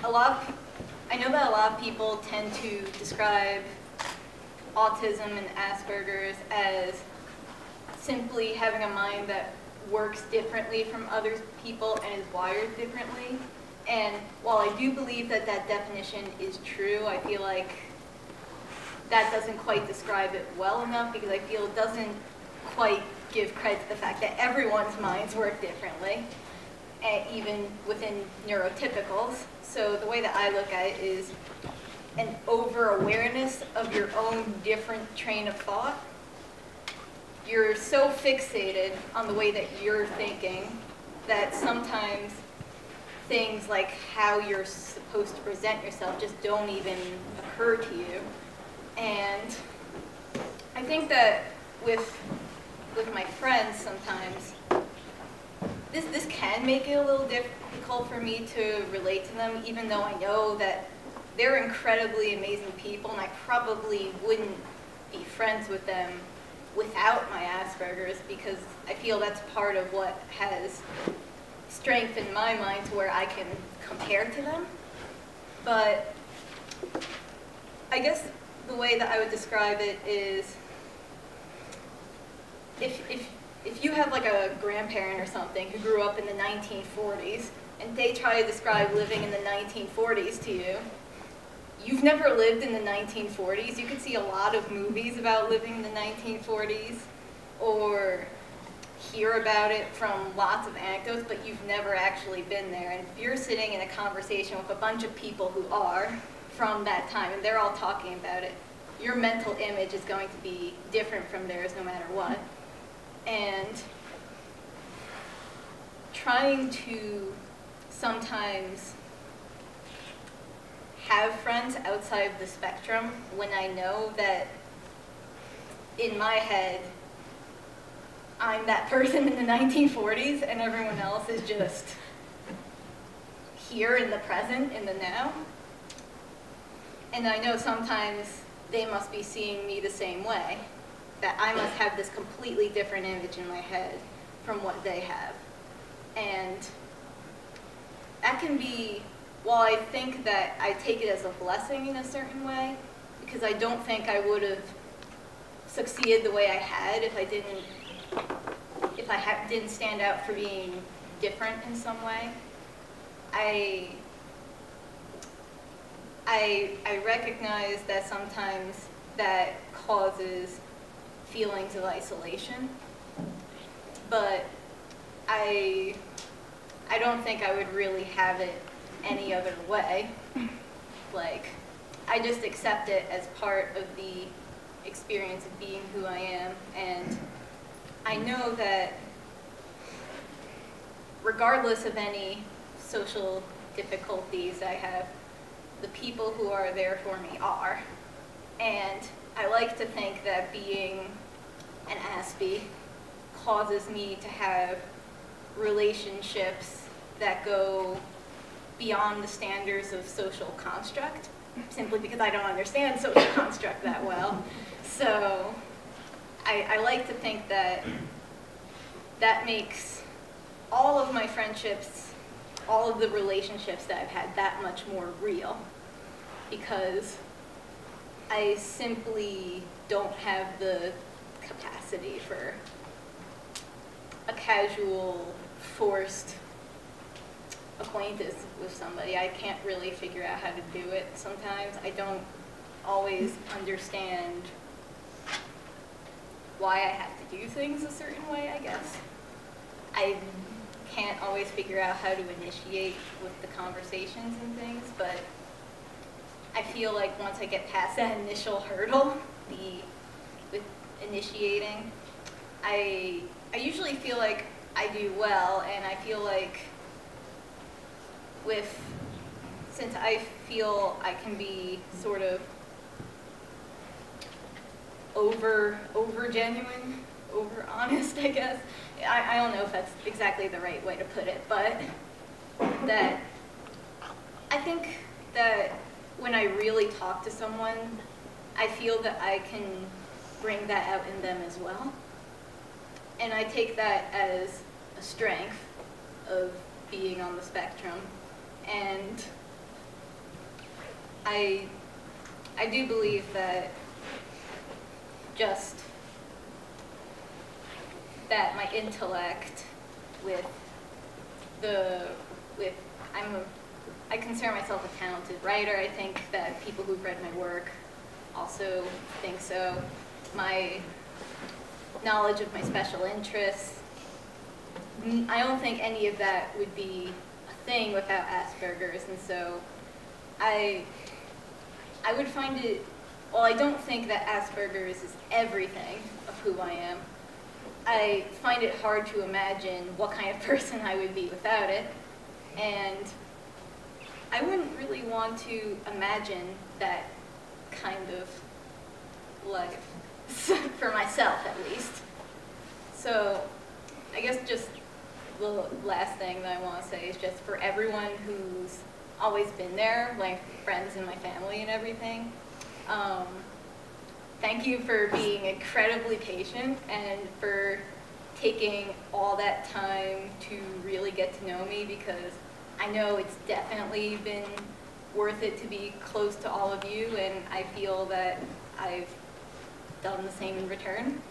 I know that a lot of people tend to describe autism and Asperger's as simply having a mind that works differently from other people and is wired differently. And while I do believe that that definition is true, I feel like that doesn't quite describe it well enough, because I feel it doesn't quite give credit to the fact that everyone's minds work differently, even within neurotypicals. So the way that I look at it is an over-awareness of your own different train of thought. You're so fixated on the way that you're thinking that sometimes things like how you're supposed to present yourself just don't even occur to you. And I think that with my friends sometimes, this can make it a little difficult for me to relate to them, even though I know that they're incredibly amazing people, and I probably wouldn't be friends with them without my Asperger's, because I feel that's part of what has strengthened my mind to where I can compare to them. But I guess the way that I would describe it is, if you have like a grandparent or something who grew up in the 1940s, and they try to describe living in the 1940s to you, you've never lived in the 1940s. You could see a lot of movies about living in the 1940s, or hear about it from lots of anecdotes, but you've never actually been there. And if you're sitting in a conversation with a bunch of people who are from that time, and they're all talking about it, your mental image is going to be different from theirs no matter what. And trying to sometimes have friends outside of the spectrum when I know that in my head I'm that person in the 1940s and everyone else is just here in the present, in the now. And I know sometimes they must be seeing me the same way, that I must have this completely different image in my head from what they have. And that can be, while I think that I take it as a blessing in a certain way, because I don't think I would have succeeded the way I had if I didn't stand out for being different in some way. I recognize that sometimes that causes feelings of isolation, but I don't think I would really have it any other way. Like, I just accept it as part of the experience of being who I am, and I know that regardless of any social difficulties I have, the people who are there for me are. And I like to think that being an Aspie causes me to have relationships that go beyond the standards of social construct, simply because I don't understand social construct that well. So I like to think that that makes all of my friendships, all of the relationships that I've had, that much more real, because I simply don't have the capacity for a casual, forced acquaintance with somebody. I can't really figure out how to do it sometimes. I don't always understand why I have to do things a certain way, I guess. I can't always figure out how to initiate with the conversations and things, but I feel like once I get past that initial hurdle, with initiating, I usually feel like I do well, and I feel like since I feel I can be sort of over genuine, over honest, I guess. I don't know if that's exactly the right way to put it, but that I think that when I really talk to someone, I feel that I can bring that out in them as well. And I take that as a strength of being on the spectrum. And I do believe that just that my intellect I consider myself a talented writer. I think that people who've read my work also think so. My knowledge of my special interests, I don't think any of that would be a thing without Asperger's, and so I would find it, well, I don't think that Asperger's is everything of who I am. I find it hard to imagine what kind of person I would be without it, and I wouldn't really want to imagine that kind of life, for myself at least. So I guess just the last thing that I want to say is just for everyone who's always been there, my friends and my family and everything, thank you for being incredibly patient and for taking all that time to really get to know me, because I know it's definitely been worth it to be close to all of you, and I feel that I've done the same in return.